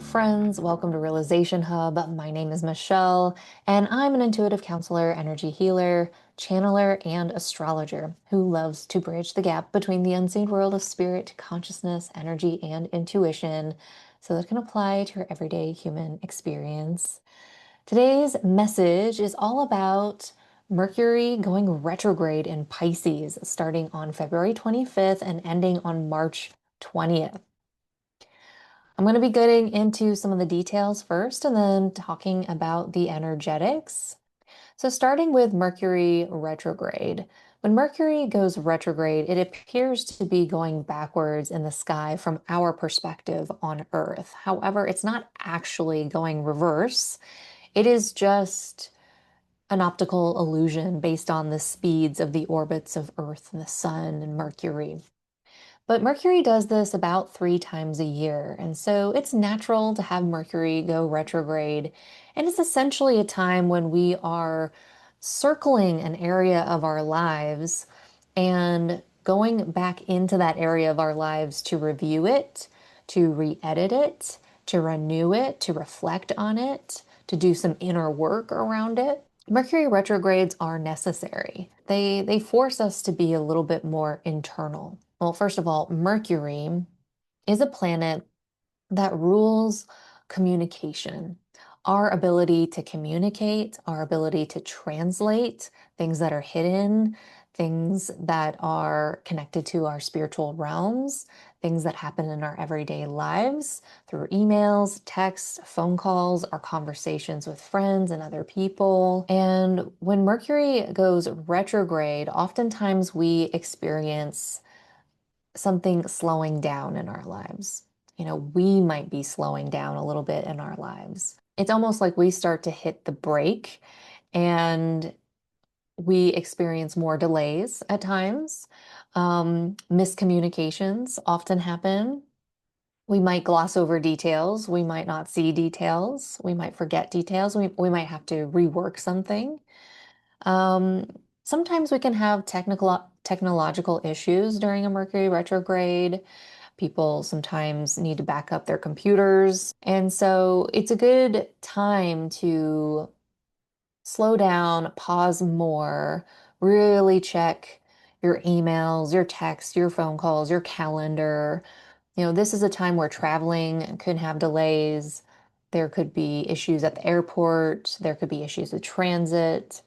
friends. Welcome to Realization Hub. My name is Michelle, and I'm an intuitive counselor, energy healer, channeler, and astrologer who loves to bridge the gap between the unseen world of spirit, consciousness, energy, and intuition so that it can apply to your everyday human experience. Today's message is all about Mercury going retrograde in Pisces, starting on February 25th and ending on March 20th. I'm going to be getting into some of the details first and then talking about the energetics. So starting with Mercury retrograde. When Mercury goes retrograde, it appears to be going backwards in the sky from our perspective on Earth. However, it's not actually going reverse. It is just an optical illusion based on the speeds of the orbits of Earth and the Sun and Mercury. But Mercury does this about 3 times a year, and so it's natural to have Mercury go retrograde. And it's essentially a time when we are circling an area of our lives and going back into that area of our lives to review it, to re-edit it, to renew it, to reflect on it, to do some inner work around it. Mercury retrogrades are necessary. They force us to be a little bit more internal. Well, first of all, Mercury is a planet that rules communication, our ability to communicate, our ability to translate things that are hidden, things that are connected to our spiritual realms, things that happen in our everyday lives through emails, texts, phone calls, our conversations with friends and other people. And when Mercury goes retrograde, oftentimes we experience something slowing down in our lives. We might be slowing down a little bit in our lives. It's almost like we start to hit the brake and we experience more delays at times. Miscommunications often happen. We might gloss over details. We might not see details. We might forget details. We might have to rework something. Um, Sometimes we can have technological issues during a Mercury retrograde. People sometimes need to back up their computers. And so it's a good time to slow down, pause more, really check your emails, your texts, your phone calls, your calendar. This is a time where traveling could have delays. There could be issues at the airport. There could be issues with transit.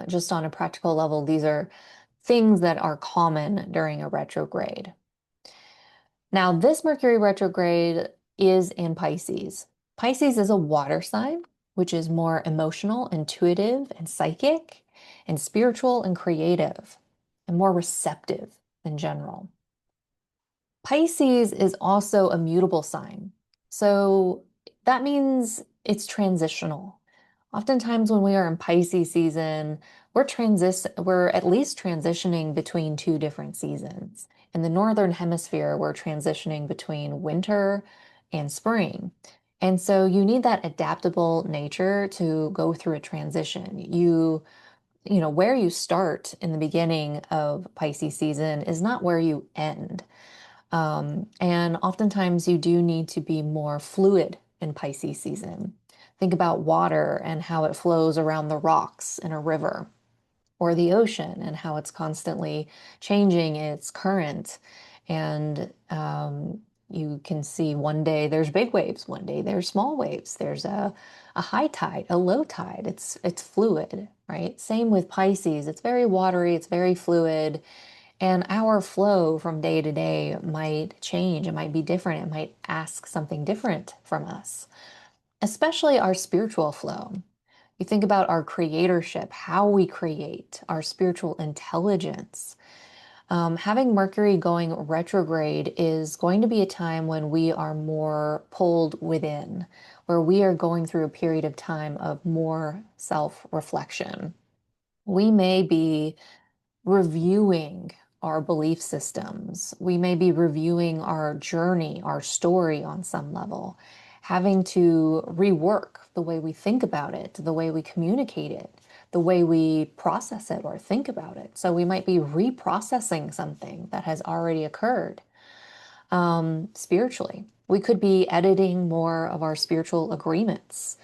Just on a practical level, these are things that are common during a retrograde. Now, this Mercury retrograde is in Pisces. Pisces is a water sign, which is more emotional, intuitive, and psychic, and spiritual and creative, and more receptive in general. Pisces is also a mutable sign. So that means it's transitional. Oftentimes when we are in Pisces season, we're at least transitioning between 2 different seasons. In the northern hemisphere, we're transitioning between winter and spring. And so you need that adaptable nature to go through a transition. Where you start in the beginning of Pisces season is not where you end. And oftentimes you do need to be more fluid in Pisces season. Think about water and how it flows around the rocks in a river, or the ocean and how it's constantly changing its current. And you can see one day there's big waves, one day there's small waves. There's a high tide, a low tide. It's fluid, right? Same with Pisces. It's very watery, it's very fluid. And our flow from day to day might change. It might be different. It might ask something different from us, especially our spiritual flow. You think about our creatorship, how we create, our spiritual intelligence. Having Mercury going retrograde is going to be a time when we are more pulled within, where we are going through a period of time of more self-reflection. We may be reviewing our belief systems. We may be reviewing our journey, our story on some level, having to rework the way we think about it, the way we communicate it, the way we process it or think about it. So we might be reprocessing something that has already occurred. spiritually. We could be editing more of our spiritual agreements.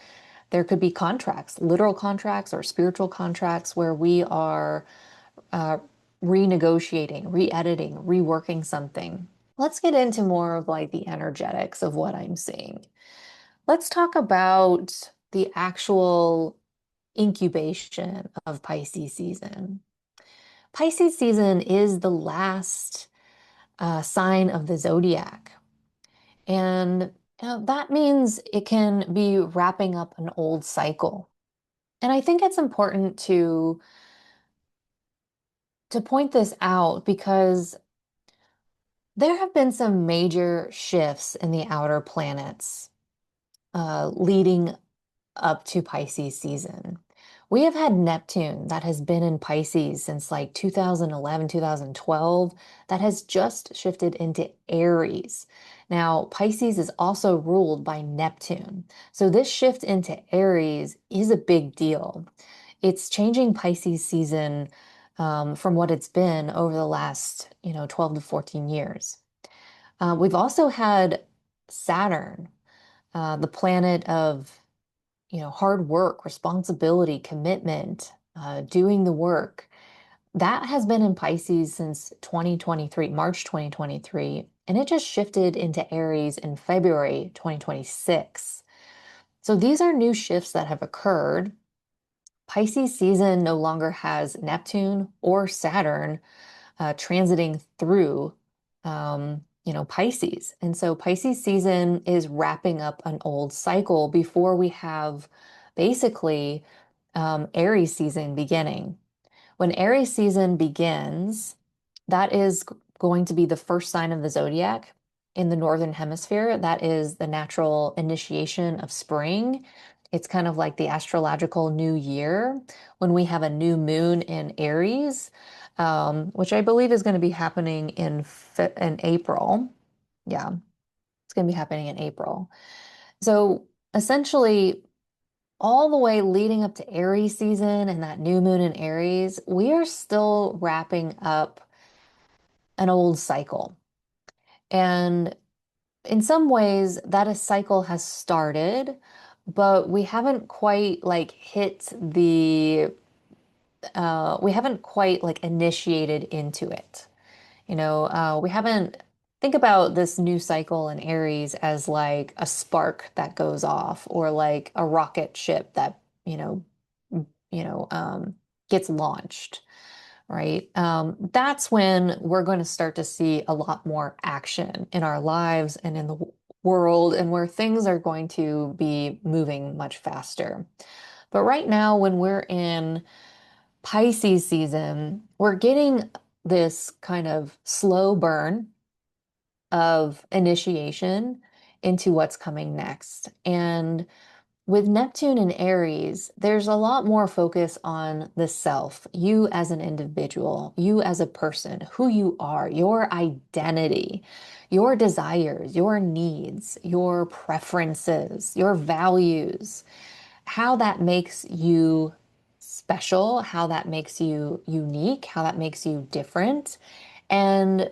There could be contracts, literal contracts or spiritual contracts, where we are uh, renegotiating, re-editing, reworking something. Let's get into more of like the energetics of what I'm seeing. Let's talk about the actual incubation of Pisces season. Pisces season is the last sign of the zodiac. And that means it can be wrapping up an old cycle. And I think it's important to point this out because there have been some major shifts in the outer planets leading up to Pisces season. We have had Neptune that has been in Pisces since like 2011, 2012, that has just shifted into Aries. Now, Pisces is also ruled by Neptune. So this shift into Aries is a big deal. It's changing Pisces season from what it's been over the last, 12 to 14 years. We've also had Saturn, the planet of hard work, responsibility, commitment, doing the work. That has been in Pisces since 2023, March 2023, and it just shifted into Aries in February 2026. So these are new shifts that have occurred. Pisces season no longer has Neptune or Saturn transiting through, Pisces. And so Pisces season is wrapping up an old cycle before we have basically Aries season beginning. When Aries season begins, that is going to be the first sign of the zodiac in the northern hemisphere. That is the natural initiation of spring. It's kind of like the astrological new year when we have a new moon in Aries, which I believe is going to be happening in April. Yeah, it's going to be happening in April. So essentially, all the way leading up to Aries season and that new moon in Aries, we are still wrapping up an old cycle. And in some ways, that a cycle has started, but we haven't quite like hit we haven't quite like initiated into it. We haven't think about this new cycle in Aries as like a spark that goes off or like a rocket ship that, you know, you know, gets launched, right? That's when we're going to start to see a lot more action in our lives and in the world, and where things are going to be moving much faster. But right now, when we're in Pisces season, we're getting this kind of slow burn of initiation into what's coming next. And with Neptune and Aries, there's a lot more focus on the self, you as an individual, you as a person, who you are, your identity, your desires, your needs, your preferences, your values, how that makes you special, how that makes you unique, how that makes you different. And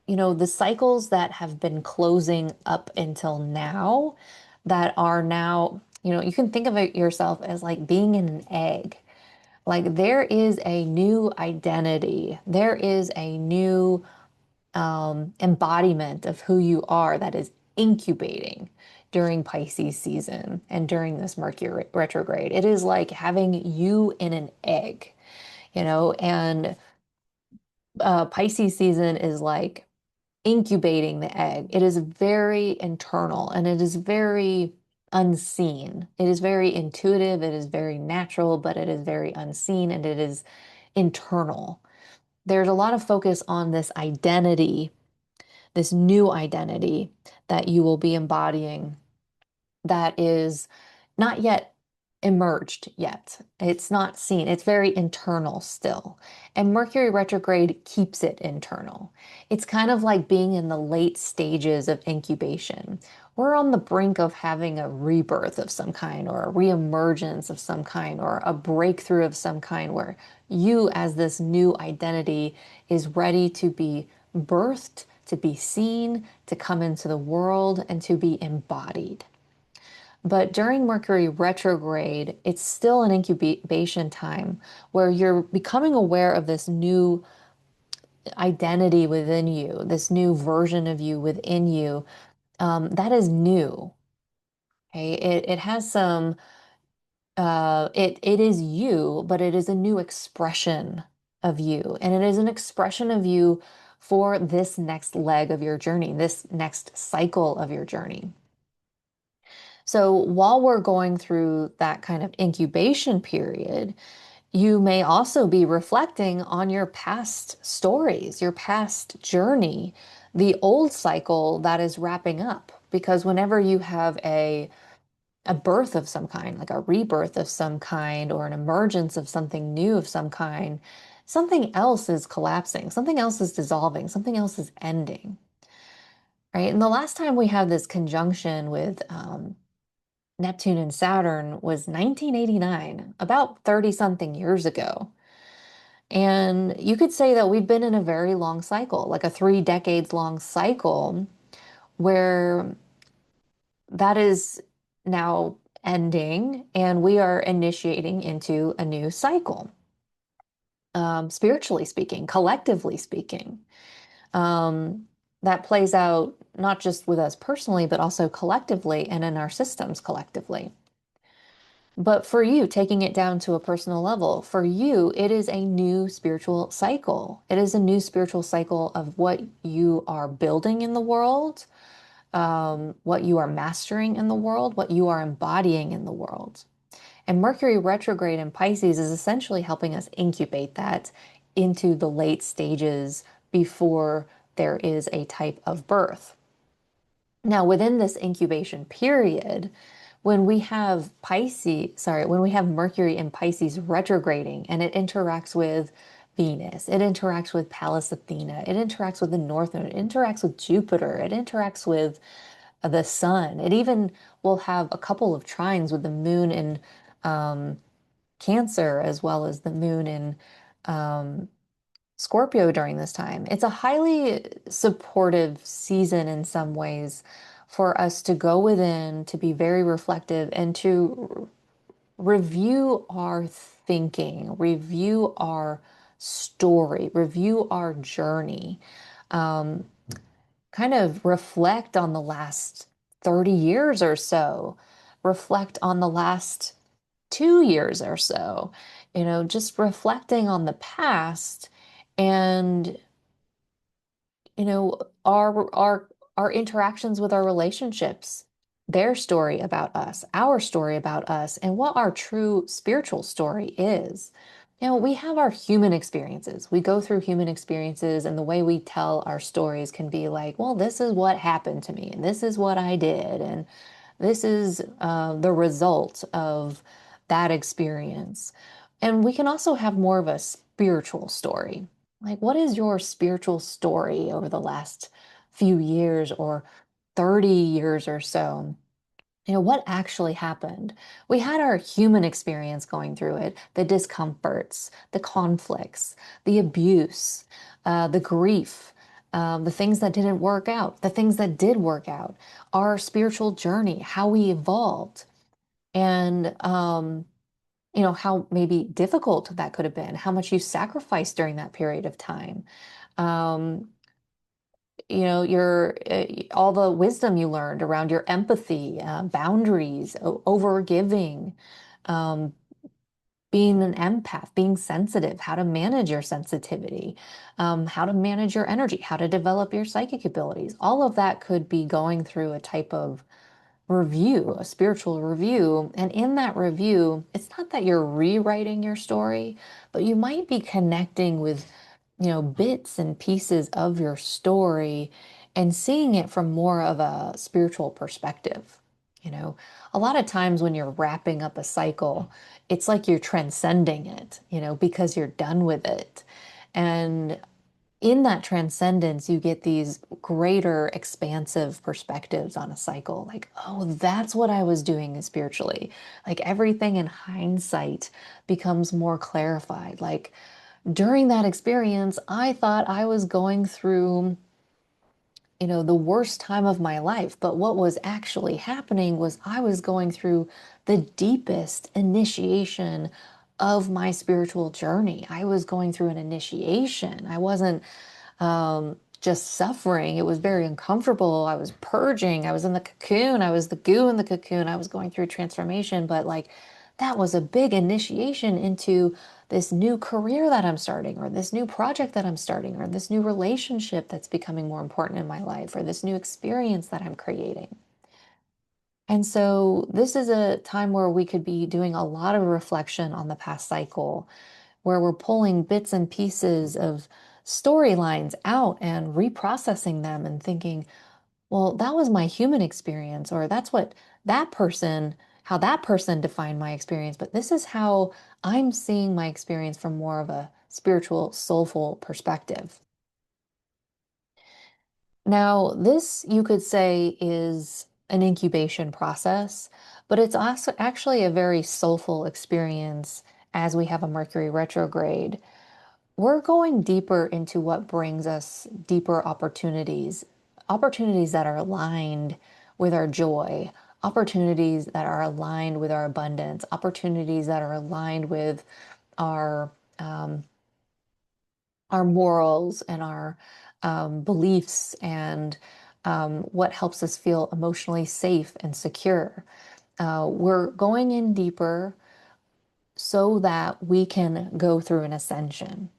the cycles that have been closing up until now that are now, you can think of it yourself as like being in an egg. Like there is a new identity, there is a new embodiment of who you are that is incubating during Pisces season and during this Mercury retrograde. It is like having you in an egg, and Pisces season is like incubating the egg. It is very internal and it is very unseen. It is very intuitive, it is very natural, but it is very unseen and it is internal. There's a lot of focus on this identity, this new identity that you will be embodying that is not yet emerged yet. It's not seen. It's very internal still. And Mercury retrograde keeps it internal. It's kind of like being in the late stages of incubation. We're on the brink of having a rebirth of some kind or a reemergence of some kind or a breakthrough of some kind where you as this new identity is ready to be birthed to be seen, to come into the world, and to be embodied. But during Mercury retrograde, it's still an incubation time where you're becoming aware of this new identity within you, this new version of you within you, that is new. Okay, it has some it is you, but it is a new expression of you, and it is an expression of you for this next leg of your journey, this next cycle of your journey. So while we're going through that kind of incubation period, you may also be reflecting on your past stories, your past journey, the old cycle that is wrapping up. Because whenever you have a birth of some kind, like a rebirth of some kind, or an emergence of something new of some kind, something else is collapsing, something else is dissolving, something else is ending, right? And the last time we had this conjunction with Neptune and Saturn was 1989, about 30 something years ago. And you could say that we've been in a very long cycle, like a 3 decades long cycle, where that is now ending and we are initiating into a new cycle, spiritually speaking, collectively speaking. Um, that plays out not just with us personally, but also collectively and in our systems collectively. But for you, taking it down to a personal level, for you, it is a new spiritual cycle. It is a new spiritual cycle of what you are building in the world, what you are mastering in the world, what you are embodying in the world. And Mercury retrograde in Pisces is essentially helping us incubate that into the late stages before there is a type of birth. Now, within this incubation period, when we have when we have Mercury in Pisces retrograding and it interacts with Venus, it interacts with Pallas Athena, it interacts with the North Node, it interacts with Jupiter, it interacts with the Sun. It even will have a couple of trines with the Moon in Cancer as well as the Moon in um, Scorpio during this time. It's a highly supportive season in some ways for us to go within, to be very reflective, and to review our thinking, review our story, review our journey, um, kind of reflect on the last 30 years or so, reflect on the last 2 years or so, just reflecting on the past and, our interactions with our relationships, their story about us, our story about us, and what our true spiritual story is. We have our human experiences. We go through human experiences, and the way we tell our stories can be like, well, this is what happened to me, and this is what I did, and this is the result of that experience. And we can also have more of a spiritual story. Like, what is your spiritual story over the last few years or 30 years or so? What actually happened? We had our human experience going through it, the discomforts, the conflicts, the abuse, the grief, the things that didn't work out, the things that did work out, our spiritual journey, how we evolved, and how maybe difficult that could have been, how much you sacrificed during that period of time. Um, your all the wisdom you learned around your empathy, boundaries, over giving, um, being an empath, being sensitive, how to manage your sensitivity, how to manage your energy, how to develop your psychic abilities. All of that could be going through a type of review, a spiritual review. And in that review, it's not that you're rewriting your story, but you might be connecting with, bits and pieces of your story and seeing it from more of a spiritual perspective. A lot of times when you're wrapping up a cycle, it's like you're transcending it, because you're done with it. And in that transcendence, you get these greater expansive perspectives on a cycle. Like, oh, that's what I was doing spiritually. Like everything in hindsight becomes more clarified. Like during that experience, I thought I was going through the worst time of my life. But what was actually happening was I was going through the deepest initiation of my spiritual journey. I was going through an initiation. I wasn't just suffering. It was very uncomfortable. I was purging. I was in the cocoon. I was the goo in the cocoon. I was going through transformation. But like that was a big initiation into this new career that I'm starting, or this new project that I'm starting, or this new relationship that's becoming more important in my life, or this new experience that I'm creating. And so this is a time where we could be doing a lot of reflection on the past cycle, where we're pulling bits and pieces of storylines out and reprocessing them and thinking, well, that was my human experience, or that's what that person, how that person defined my experience. But this is how I'm seeing my experience from more of a spiritual, soulful perspective. Now, this you could say is an incubation process, but it's also actually a very soulful experience as we have a Mercury retrograde. We're going deeper into what brings us deeper opportunities, opportunities that are aligned with our joy, opportunities that are aligned with our abundance, opportunities that are aligned with our um, our morals and our beliefs and what helps us feel emotionally safe and secure. We're going in deeper so that we can go through an ascension.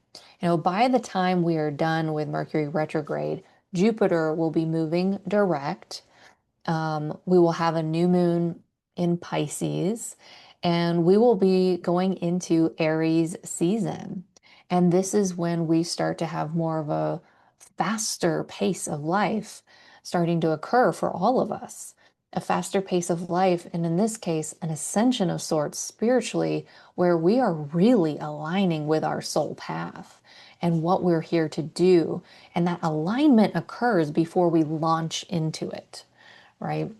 By the time we are done with Mercury retrograde, Jupiter will be moving direct. We will have a new moon in Pisces, and we will be going into Aries season. And this is when we start to have more of a faster pace of life starting to occur for all of us. A faster pace of life, and in this case, an ascension of sorts spiritually, where we are really aligning with our soul path and what we're here to do. And that alignment occurs before we launch into it, right?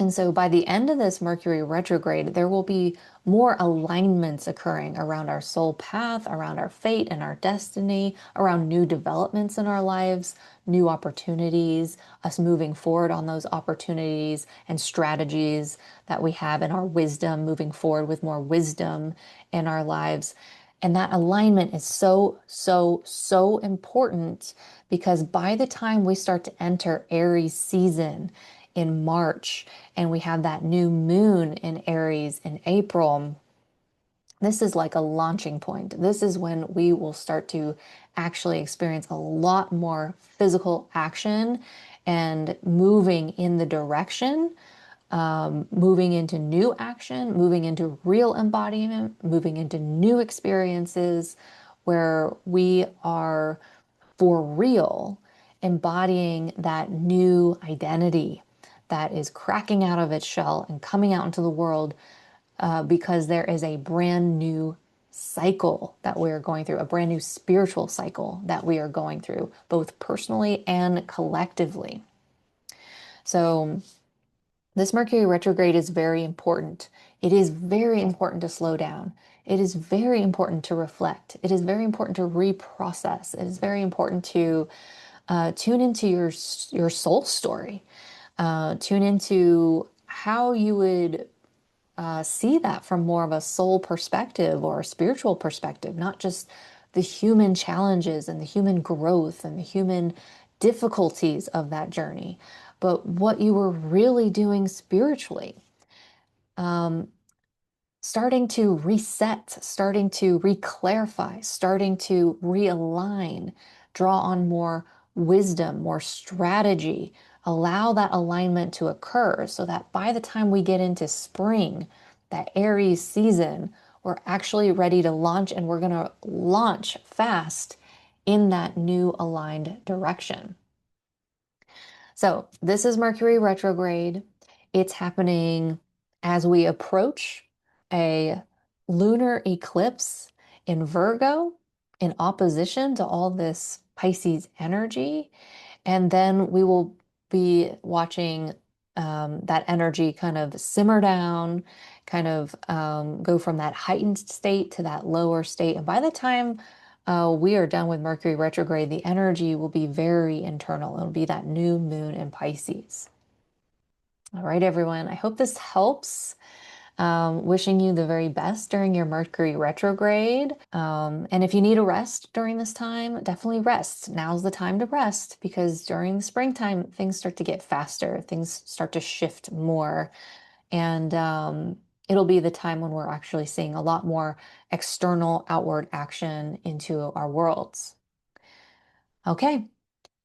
And so by the end of this Mercury retrograde, there will be more alignments occurring around our soul path, around our fate and our destiny, around new developments in our lives, new opportunities, us moving forward on those opportunities and strategies that we have in our wisdom, moving forward with more wisdom in our lives. And that alignment is so, so, so important because by the time we start to enter Aries season in March and we have that new moon in Aries in April, this is like a launching point. This is when we will start to actually experience a lot more physical action and moving in the direction, moving into new action, moving into real embodiment, moving into new experiences where we are for real embodying that new identity that is cracking out of its shell and coming out into the world because there is a brand new cycle that we are going through, a brand new spiritual cycle that we are going through, both personally and collectively. So, this Mercury retrograde is very important. It is very important to slow down. It is very important to reflect. It is very important to reprocess. It is very important to tune into your soul story. Tune into how you would see that from more of a soul perspective or a spiritual perspective, not just the human challenges and the human growth and the human difficulties of that journey, but what you were really doing spiritually. Starting to reset, starting to reclarify, starting to realign, draw on more wisdom, more strategy, allow that alignment to occur so that by the time we get into spring, that Aries season, we're actually ready to launch and we're going to launch fast in that new aligned direction. So, this is Mercury retrograde. It's happening as we approach a lunar eclipse in Virgo in opposition to all this Pisces energy. And then we will be watching that energy kind of simmer down, kind of go from that heightened state to that lower state. And by the time we are done with Mercury retrograde, the energy will be very internal. It'll be that new moon in Pisces. All right, everyone. I hope this helps. Wishing you the very best during your Mercury retrograde. And if you need a rest during this time, definitely rest. Now's the time to rest because during the springtime, things start to get faster, things start to shift more. And it'll be the time when we're actually seeing a lot more external outward action into our worlds. Okay.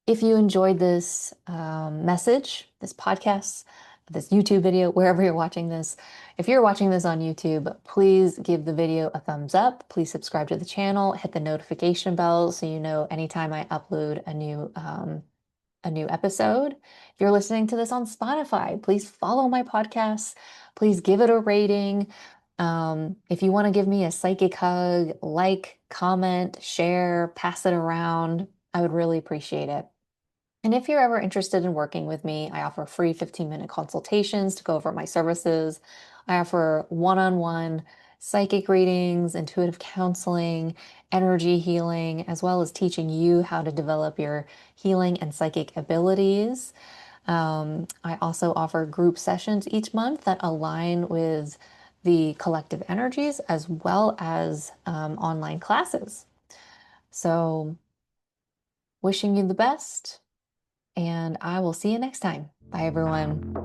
If you enjoyed this message, this podcast, this YouTube video, wherever you're watching this, if you're watching this on YouTube, please give the video a thumbs up. Please subscribe to the channel, hit the notification bell so you know anytime I upload a new episode. If you're listening to this on Spotify, please follow my podcast. Please give it a rating. If you want to give me a psychic hug, like, comment, share, pass it around, I would really appreciate it. And if you're ever interested in working with me, I offer free 15-minute consultations to go over my services. I offer one-on-one psychic readings, intuitive counseling, energy healing, as well as teaching you how to develop your healing and psychic abilities. I also offer group sessions each month that align with the collective energies as well as online classes. So, wishing you the best. And I will see you next time. Bye, everyone.